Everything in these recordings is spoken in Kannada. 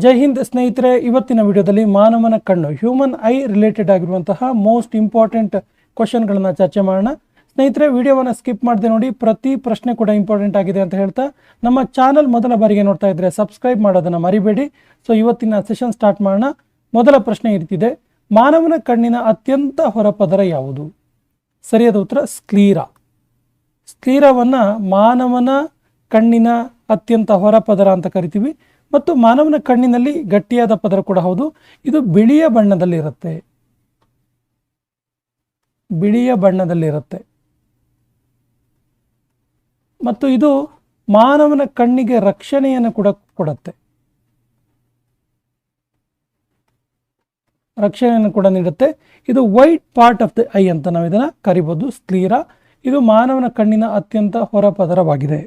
ಜೈ ಹಿಂದ್ ಸ್ನೇಹಿತರೆ, ಇವತ್ತಿನ ವಿಡಿಯೋದಲ್ಲಿ ಮಾನವನ ಕಣ್ಣು ಹ್ಯೂಮನ್ ಐ ರಿಲೇಟೆಡ್ ಆಗಿರುವಂತಹ ಮೋಸ್ಟ್ ಇಂಪಾರ್ಟೆಂಟ್ ಕ್ವಶನ್ಗಳನ್ನು ಚರ್ಚೆ ಮಾಡೋಣ. ಸ್ನೇಹಿತರೆ, ವಿಡಿಯೋವನ್ನು ಸ್ಕಿಪ್ ಮಾಡದೆ ನೋಡಿ, ಪ್ರತಿ ಪ್ರಶ್ನೆ ಕೂಡ ಇಂಪಾರ್ಟೆಂಟ್ ಆಗಿದೆ ಅಂತ ಹೇಳ್ತಾ ನಮ್ಮ ಚಾನಲ್ ಮೊದಲ ಬಾರಿಗೆ ನೋಡ್ತಾ ಇದ್ರೆ ಸಬ್ಸ್ಕ್ರೈಬ್ ಮಾಡೋದನ್ನು ಮರಿಬೇಡಿ. ಸೊ ಇವತ್ತಿನ ಸೆಷನ್ ಸ್ಟಾರ್ಟ್ ಮಾಡೋಣ. ಮೊದಲ ಪ್ರಶ್ನೆ ಇರ್ತಿದೆ, ಮಾನವನ ಕಣ್ಣಿನ ಅತ್ಯಂತ ಹೊರಪದರ ಯಾವುದು? ಸರಿಯಾದ ಉತ್ತರ ಸ್ಕ್ಲೀರಾ. ಸ್ಕ್ಲೀರಾವನ್ನು ಮಾನವನ ಕಣ್ಣಿನ ಅತ್ಯಂತ ಹೊರಪದರ ಅಂತ ಕರಿತೀವಿ. ಮತ್ತು ಮಾನವನ ಕಣ್ಣಿನಲ್ಲಿ ಗಟ್ಟಿಯಾದ ಪದರ ಕೂಡ ಹೌದು. ಇದು ಬಿಳಿಯ ಬಣ್ಣದಲ್ಲಿರುತ್ತೆ. ಮತ್ತು ಇದು ಮಾನವನ ಕಣ್ಣಿಗೆ ರಕ್ಷಣೆಯನ್ನು ಕೂಡ ಕೊಡುತ್ತೆ. ರಕ್ಷಣೆಯನ್ನು ಕೂಡ ನೀಡುತ್ತೆ. ಇದು white part of the I ಅಂತ ನಾವು ಇದನ್ನು ಕರಿಬಹುದು, ಸ್ಕ್ಲೀರಾ. ಇದು ಮಾನವನ ಕಣ್ಣಿನ ಅತ್ಯಂತ ಹೊರಪದರವಾಗಿದೆ.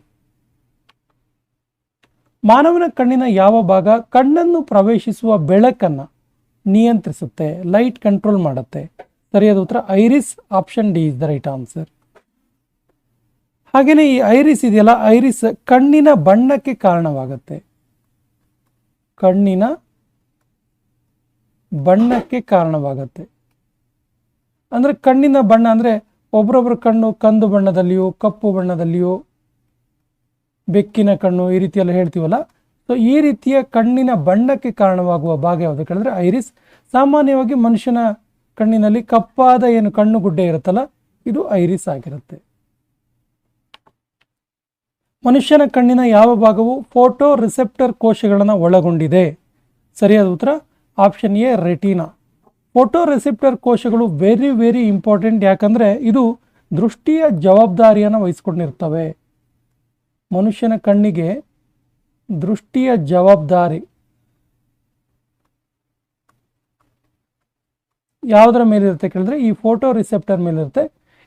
ಮಾನವನ ಕಣ್ಣಿನ ಯಾವ ಭಾಗ ಕಣ್ಣನ್ನು ಪ್ರವೇಶಿಸುವ ಬೆಳಕನ್ನು ನಿಯಂತ್ರಿಸುತ್ತೆ, ಲೈಟ್ ಕಂಟ್ರೋಲ್ ಮಾಡುತ್ತೆ? ಸರಿಯಾದ ಉತ್ತರ iris. Option D is the right answer. ಹಾಗೆಯೇ ಈ ಐರಿಸ್ ಇದೆಯಲ್ಲ, ಐರಿಸ್ ಕಣ್ಣಿನ ಬಣ್ಣಕ್ಕೆ ಕಾರಣವಾಗುತ್ತೆ. ಕಣ್ಣಿನ ಬಣ್ಣಕ್ಕೆ ಕಾರಣವಾಗುತ್ತೆ ಅಂದರೆ ಕಣ್ಣಿನ ಬಣ್ಣ ಅಂದರೆ ಒಬ್ಬರೊಬ್ಬರ ಕಣ್ಣು ಕಂದು ಬಣ್ಣದಲ್ಲಿಯೋ ಕಪ್ಪು ಬಣ್ಣದಲ್ಲಿಯೋ, ಬೆಕ್ಕಿನ ಕಣ್ಣು ಈ ರೀತಿಯೆಲ್ಲ ಹೇಳ್ತೀವಲ್ಲ. ಸೊ ಈ ರೀತಿಯ ಕಣ್ಣಿನ ಬಣ್ಣಕ್ಕೆ ಕಾರಣವಾಗುವ ಭಾಗ ಯಾವುದು ಕೇಳಿದ್ರೆ ಐರಿಸ್. ಸಾಮಾನ್ಯವಾಗಿ ಮನುಷ್ಯನ ಕಣ್ಣಿನಲ್ಲಿ ಕಪ್ಪಾದ ಏನು ಕಣ್ಣು ಗುಡ್ಡೆ ಇರುತ್ತಲ್ಲ, ಇದು ಐರಿಸ್ ಆಗಿರುತ್ತೆ. ಮನುಷ್ಯನ ಕಣ್ಣಿನ ಯಾವ ಭಾಗವು ಫೋಟೋ ರಿಸೆಪ್ಟರ್ ಕೋಶಗಳನ್ನು ಒಳಗೊಂಡಿದೆ? ಸರಿಯಾದ ಉತ್ತರ option A retina. Photo receptor ಕೋಶಗಳು ವೆರಿ ವೆರಿ ಇಂಪಾರ್ಟೆಂಟ್. ಯಾಕಂದರೆ ಇದು ದೃಷ್ಟಿಯ ಜವಾಬ್ದಾರಿಯನ್ನು ವಹಿಸ್ಕೊಂಡಿರ್ತವೆ. ಮನುಷ್ಯನ ಕಣ್ಣಿಗೆ ದೃಷ್ಟಿಯ ಜವಾಬ್ದಾರಿ ಯಾವುದರ ಮೇಲಿರುತ್ತೆ ಕೇಳಿದ್ರೆ ಈ ಫೋಟೋ ರಿಸೆಪ್ಟರ್ ಮೇಲಿರುತ್ತೆ.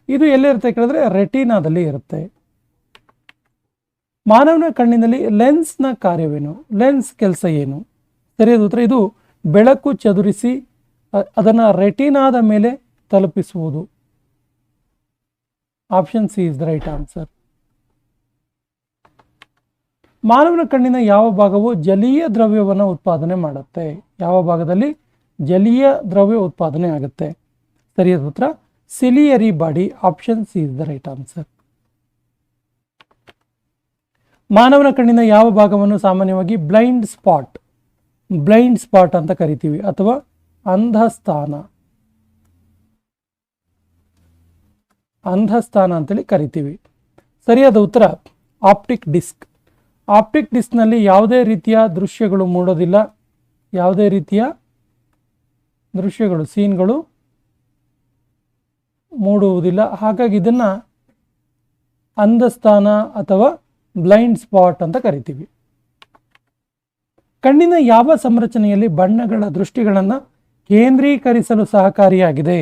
ಇದು ಎಲ್ಲಿರುತ್ತೆ ಕೇಳಿದ್ರೆ ರೆಟಿನಾದಲ್ಲಿ ಇರುತ್ತೆ. ಮಾನವನ ಕಣ್ಣಿನಲ್ಲಿ ಲೆನ್ಸ್ನ ಕಾರ್ಯವೇನು? ಲೆನ್ಸ್ ಕೆಲಸ ಏನು? ಸರಿಯಾದ ಉತ್ತರ ಇದು ಬೆಳಕು ಚದುರಿಸಿ ಅದನ್ನು ರೆಟಿನಾದ ಮೇಲೆ ತಲುಪಿಸುವುದು. Option C is the right answer. ಮಾನವನ ಕಣ್ಣಿನ ಯಾವ ಭಾಗವು ಜಲೀಯ ದ್ರವ್ಯವನ್ನು ಉತ್ಪಾದನೆ ಮಾಡುತ್ತೆ? ಯಾವ ಭಾಗದಲ್ಲಿ ಜಲೀಯ ದ್ರವ್ಯ ಉತ್ಪಾದನೆ ಆಗುತ್ತೆ? ಸರಿಯಾದ ಉತ್ತರ ciliary body. Option C is the right answer. ಮಾನವನ ಕಣ್ಣಿನ ಯಾವ ಭಾಗವನ್ನು ಸಾಮಾನ್ಯವಾಗಿ ಬ್ಲೈಂಡ್ ಸ್ಪಾಟ್ ಅಂತ ಕರಿತೀವಿ ಅಥವಾ ಅಂಧಸ್ಥಾನ ಅಂತೇಳಿ ಕರಿತೀವಿ? ಸರಿಯಾದ ಉತ್ತರ ಆಪ್ಟಿಕ್ ಡಿಸ್ಕ್. ಆಪ್ಟಿಕ್ ಡಿಸ್ಕ್ನಲ್ಲಿ ಯಾವುದೇ ರೀತಿಯ ದೃಶ್ಯಗಳು ಮೂಡೋದಿಲ್ಲ, ಯಾವುದೇ ರೀತಿಯ ದೃಶ್ಯಗಳು ಸೀನ್ಗಳು ಮೂಡುವುದಿಲ್ಲ. ಹಾಗಾಗಿ ಇದನ್ನು ಅಂಧಸ್ಥಾನ ಅಥವಾ ಬ್ಲೈಂಡ್ ಸ್ಪಾಟ್ ಅಂತ ಕರಿತೀವಿ. ಕಣ್ಣಿನ ಯಾವ ಸಂರಚನೆಯಲ್ಲಿ ಬಣ್ಣಗಳ ದೃಷ್ಟಿಗಳನ್ನು ಕೇಂದ್ರೀಕರಿಸಲು ಸಹಕಾರಿಯಾಗಿದೆ?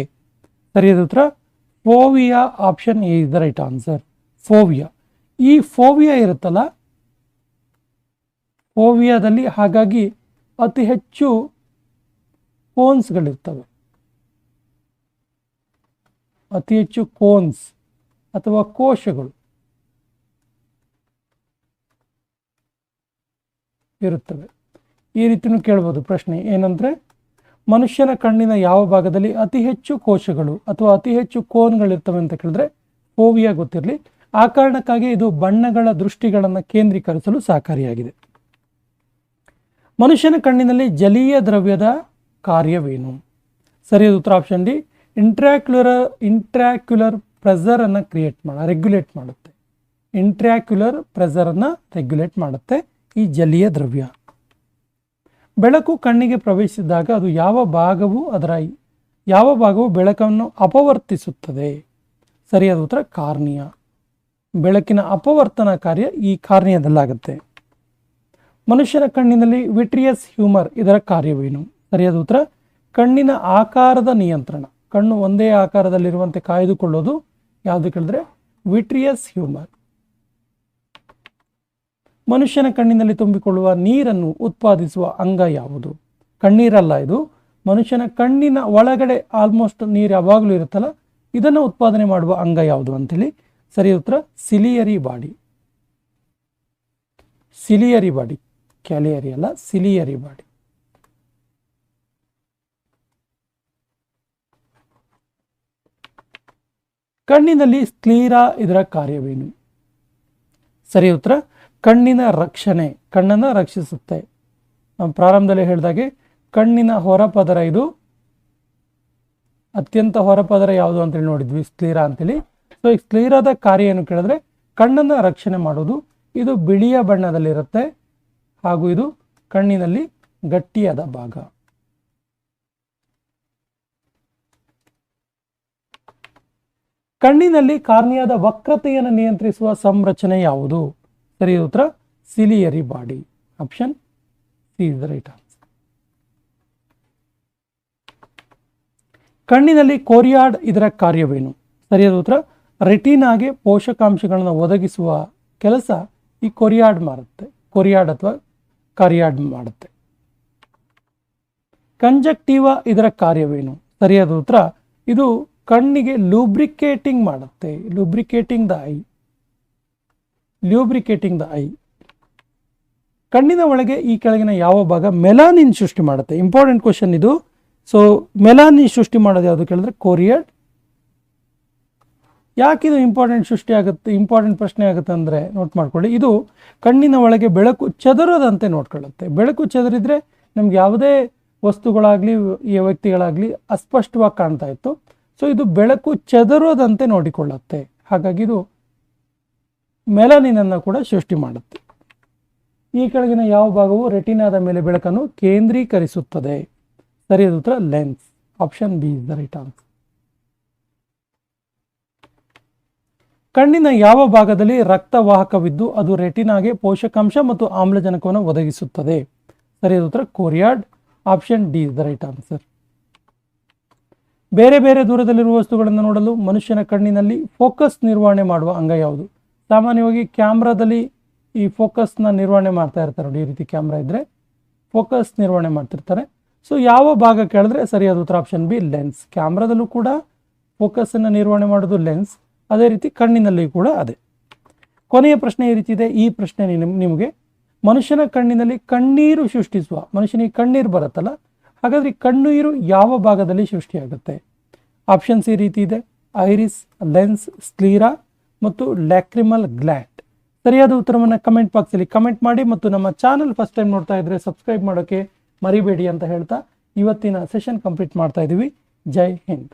ಸರಿಯಾದ ಉತ್ತರ ಫೋವಿಯಾ. Option A is the right answer. ಫೋವಿಯಾ. ಈ ಫೋವಿಯಾ ಇರುತ್ತಲ್ಲ, ಫೋವಿಯಾದಲ್ಲಿ ಹಾಗಾಗಿ ಅತಿ ಹೆಚ್ಚು ಕೋನ್ಸ್ಗಳಿರ್ತವೆ. ಅತಿ ಹೆಚ್ಚು ಕೋನ್ಸ್ ಅಥವಾ ಕೋಶಗಳು ಇರುತ್ತವೆ. ಈ ರೀತಿಯೂ ಕೇಳ್ಬೋದು ಪ್ರಶ್ನೆ. ಏನಂದರೆ ಮನುಷ್ಯನ ಕಣ್ಣಿನ ಯಾವ ಭಾಗದಲ್ಲಿ ಅತಿ ಹೆಚ್ಚು ಕೋಶಗಳು ಅಥವಾ ಅತಿ ಹೆಚ್ಚು ಕೋನ್ಗಳಿರ್ತವೆ ಅಂತ ಕೇಳಿದ್ರೆ ಫೋವಿಯಾ ಗೊತ್ತಿರಲಿ. ಆ ಕಾರಣಕ್ಕಾಗಿ ಇದು ಬಣ್ಣಗಳ ದೃಷ್ಟಿಗಳನ್ನು ಕೇಂದ್ರೀಕರಿಸಲು ಸಹಕಾರಿಯಾಗಿದೆ. ಮನುಷ್ಯನ ಕಣ್ಣಿನಲ್ಲಿ ಜಲೀಯ ದ್ರವ್ಯದ ಕಾರ್ಯವೇನು? ಸರಿಯಾದ ಉತ್ತರ ಆಪ್ಷನ್ ಡಿ ಇಂಟ್ರಾಕ್ಯುಲರ್ ಪ್ರೆಷರನ್ನು ರೆಗ್ಯುಲೇಟ್ ಮಾಡುತ್ತೆ. ಇಂಟ್ರಾಕ್ಯುಲರ್ ಪ್ರೆಷರನ್ನು ರೆಗ್ಯುಲೇಟ್ ಮಾಡುತ್ತೆ ಈ ಜಲೀಯ ದ್ರವ್ಯ. ಬೆಳಕು ಕಣ್ಣಿಗೆ ಪ್ರವೇಶಿಸಿದಾಗ ಅದು ಯಾವ ಭಾಗವು ಬೆಳಕನ್ನು ಅಪವರ್ತಿಸುತ್ತದೆ? ಸರಿಯಾದ ಉತ್ತರ ಕಾರ್ನಿಯಾ. ಬೆಳಕಿನ ಅಪವರ್ತನ ಕಾರ್ಯ ಈ ಕಾರ್ನಿಯಾದಲ್ಲಾಗುತ್ತೆ. ಮನುಷ್ಯನ ಕಣ್ಣಿನಲ್ಲಿ ವಿಟ್ರಿಯಸ್ ಹ್ಯೂಮರ್ ಇದರ ಕಾರ್ಯವೇನು? ಸರಿಯಾದ ಉತ್ತರ ಕಣ್ಣಿನ ಆಕಾರದ ನಿಯಂತ್ರಣ. ಕಣ್ಣು ಒಂದೇ ಆಕಾರದಲ್ಲಿರುವಂತೆ ಕಾಯ್ದುಕೊಳ್ಳೋದು ಯಾವುದು ಕೇಳಿದ್ರೆ ವಿಟ್ರಿಯಸ್ ಹ್ಯೂಮರ್. ಮನುಷ್ಯನ ಕಣ್ಣಿನಲ್ಲಿ ತುಂಬಿಕೊಳ್ಳುವ ನೀರನ್ನು ಉತ್ಪಾದಿಸುವ ಅಂಗ ಯಾವುದು? ಕಣ್ಣೀರಲ್ಲ, ಇದು ಮನುಷ್ಯನ ಕಣ್ಣಿನ ಒಳಗಡೆ ಆಲ್ಮೋಸ್ಟ್ ನೀರು ಯಾವಾಗಲೂ ಇರುತ್ತಲ್ಲ, ಇದನ್ನು ಉತ್ಪಾದನೆ ಮಾಡುವ ಅಂಗ ಯಾವುದು ಅಂತೇಳಿ. ಸರಿಯಾದ ಉತ್ತರ ಸಿಲಿಯರಿ ಬಾಡಿ. ಸಿಲಿಯರಿ ಬಾಡಿ, ಕ್ಯಾಲಿಯರಿ ಅಲ್ಲ, ಸಿಲಿಯರಿ ಬಾಡಿ. ಕಣ್ಣಿನಲ್ಲಿ ಸ್ಕ್ಲೀರಾ ಇದರ ಕಾರ್ಯವೇನು? ಸರಿ ಉತ್ತರ ಕಣ್ಣಿನ ರಕ್ಷಣೆ, ಕಣ್ಣನ್ನು ರಕ್ಷಿಸುತ್ತೆ. ನಾವು ಪ್ರಾರಂಭದಲ್ಲಿ ಹೇಳಿದಾಗೆ ಕಣ್ಣಿನ ಹೊರಪದರ, ಇದು ಅತ್ಯಂತ ಹೊರಪದರ ಯಾವುದು ಅಂತೇಳಿ ನೋಡಿದ್ವಿ, ಸ್ಕ್ಲೀರಾ ಅಂತೇಳಿ. ಸೊ ಈ ಸ್ಕ್ಲೀರಾದ ಕಾರ್ಯ ಏನು ಕೇಳಿದ್ರೆ ಕಣ್ಣನ್ನು ರಕ್ಷಣೆ ಮಾಡೋದು. ಇದು ಬಿಳಿಯ ಬಣ್ಣದಲ್ಲಿರುತ್ತೆ ಹಾಗೂ ಇದು ಕಣ್ಣಿನಲ್ಲಿ ಗಟ್ಟಿಯಾದ ಭಾಗ. ಕಣ್ಣಿನಲ್ಲಿ ಕಾರ್ನಿಯಾದ ವಕ್ರತೆಯನ್ನು ನಿಯಂತ್ರಿಸುವ ಸಂರಚನೆ ಯಾವುದು? ಸರಿ ಉತ್ತರ ciliary body. Option C is the right answer. ಕಣ್ಣಿನಲ್ಲಿ ಕೊರಿಯಾಡ್ ಇದರ ಕಾರ್ಯವೇನು? ಸರಿಯಾದ ಉತ್ತರ ರೆಟಿನಾಗೆ ಪೋಷಕಾಂಶಗಳನ್ನು ಒದಗಿಸುವ ಕೆಲಸ ಈ ಕೊರಿಯಾಡ್ ಮಾಡುತ್ತೆ. ಕೊರಿಯಾಡ್ ಅಥವಾ ಕಾರ್ಯಾಡ್ ಮಾಡುತ್ತೆ. ಕಂಜಕ್ಟಿವಾ ಇದರ ಕಾರ್ಯವೇನು? ಸರಿಯಾದ ಉತ್ತರ ಇದು ಕಣ್ಣಿಗೆ ಲೂಬ್ರಿಕೇಟಿಂಗ್ ಮಾಡುತ್ತೆ. Lubricating the eye. Lubricating the eye. ಕಣ್ಣಿನ ಒಳಗೆ ಈ ಕೆಳಗಿನ ಯಾವ ಭಾಗ ಮೆಲಾನಿನ್ ಸೃಷ್ಟಿ ಮಾಡುತ್ತೆ? ಇಂಪಾರ್ಟೆಂಟ್ ಕ್ವಶನ್ ಇದು. ಸೊ ಮೆಲಾನಿನ್ ಸೃಷ್ಟಿ ಮಾಡೋದು ಯಾವುದು ಕೇಳಿದ್ರೆ ಕೊರಿಯಾಡ್. ಯಾಕಿದು ಇಂಪಾರ್ಟೆಂಟ್ ಪ್ರಶ್ನೆ ಆಗುತ್ತೆ ಅಂದರೆ ನೋಟ್ ಮಾಡ್ಕೊಳ್ಳಿ. ಇದು ಕಣ್ಣಿನ ಒಳಗೆ ಬೆಳಕು ಚದುರದಂತೆ ನೋಡ್ಕೊಳ್ಳುತ್ತೆ. ಬೆಳಕು ಚದುರಿದ್ರೆ ನಮ್ಗೆ ಯಾವುದೇ ವಸ್ತುಗಳಾಗಲಿ ಈ ವ್ಯಕ್ತಿಗಳಾಗಲಿ ಅಸ್ಪಷ್ಟವಾಗಿ ಕಾಣ್ತಾ ಇತ್ತು. ಸೊ ಇದು ಬೆಳಕು ಚದುರೋದಂತೆ ನೋಡಿಕೊಳ್ಳುತ್ತೆ. ಹಾಗಾಗಿ ಇದು ಮೆಲಾನಿನನ್ನು ಕೂಡ ಸೃಷ್ಟಿ ಮಾಡುತ್ತೆ. ಈ ಕೆಳಗಿನ ಯಾವ ಭಾಗವು ರೆಟಿನಾದ ಮೇಲೆ ಬೆಳಕನ್ನು ಕೇಂದ್ರೀಕರಿಸುತ್ತದೆ? ಸರಿಯಾದ ಉತ್ತರ lens. Option B is the right answer. ಕಣ್ಣಿನ ಯಾವ ಭಾಗದಲ್ಲಿ ರಕ್ತವಾಹಕವಿದ್ದು ಅದು ರೆಟಿನಾಗೆ ಪೋಷಕಾಂಶ ಮತ್ತು ಆಮ್ಲಜನಕವನ್ನು ಒದಗಿಸುತ್ತದೆ? ಸರಿಯಾದ ಉತ್ತರ choroid. Option D is the right answer. ಬೇರೆ ಬೇರೆ ದೂರದಲ್ಲಿರುವ ವಸ್ತುಗಳನ್ನು ನೋಡಲು ಮನುಷ್ಯನ ಕಣ್ಣಿನಲ್ಲಿ ಫೋಕಸ್ ನಿರ್ವಹಣೆ ಮಾಡುವ ಅಂಗ ಯಾವುದು? ಸಾಮಾನ್ಯವಾಗಿ ಕ್ಯಾಮ್ರಾದಲ್ಲಿ ಈ ಫೋಕಸ್ನ ನಿರ್ವಹಣೆ ಮಾಡ್ತಾ ಇರ್ತಾರೆ ನೋಡಿ. ಈ ರೀತಿ ಕ್ಯಾಮ್ರಾ ಇದ್ದರೆ ಫೋಕಸ್ ನಿರ್ವಹಣೆ ಮಾಡ್ತಿರ್ತಾರೆ. ಸೊ ಯಾವ ಭಾಗ ಕೇಳಿದ್ರೆ ಸರಿಯಾದ ಉತ್ತರ ಆಪ್ಷನ್ ಬಿ ಲೆನ್ಸ್. ಕ್ಯಾಮ್ರಾದಲ್ಲೂ ಕೂಡ ಫೋಕಸನ್ನು ನಿರ್ವಹಣೆ ಮಾಡೋದು ಲೆನ್ಸ್. ಅದೇ ರೀತಿ ಕಣ್ಣಿನಲ್ಲಿ ಕೂಡ ಅದೇ. ಕೊನೆಯ ಪ್ರಶ್ನೆ ಈ ರೀತಿ ಇದೆ. ಈ ಪ್ರಶ್ನೆ ನಿಮಗೆ ಮನುಷ್ಯನ ಕಣ್ಣಿನಲ್ಲಿ ಕಣ್ಣೀರು ಸೃಷ್ಟಿಸುವ, ಮನುಷ್ಯನಿಗೆ ಕಣ್ಣೀರು ಬರುತ್ತಲ್ಲ, ಹಾಗಾದ್ರೆ ಕಣ್ಣೀರು ಯಾವ ಭಾಗದಲ್ಲಿ ಸೃಷ್ಟಿಯಾಗುತ್ತೆ? ಆಪ್ಷನ್ಸ್ ಈ ರೀತಿ ಇದೆ: ಐರಿಸ್, ಲೆನ್ಸ್, ಸ್ಕ್ಲೀರಾ ಮತ್ತು ಲ್ಯಾಕ್ರಿಮಲ್ ಗ್ಲ್ಯಾಂಡ್. ಸರಿಯಾದ ಉತ್ತರವನ್ನು ಕಮೆಂಟ್ ಬಾಕ್ಸಲ್ಲಿ ಕಮೆಂಟ್ ಮಾಡಿ ಮತ್ತು ನಮ್ಮ ಚಾನಲ್ ಫಸ್ಟ್ ಟೈಮ್ ನೋಡ್ತಾ ಇದ್ರೆ ಸಬ್ಸ್ಕ್ರೈಬ್ ಮಾಡೋಕ್ಕೆ ಮರಿಬೇಡಿ ಅಂತ ಹೇಳ್ತಾ ಇವತ್ತಿನ ಸೆಷನ್ ಕಂಪ್ಲೀಟ್ ಮಾಡ್ತಾ ಇದ್ದೀವಿ. ಜೈ ಹಿಂದ್.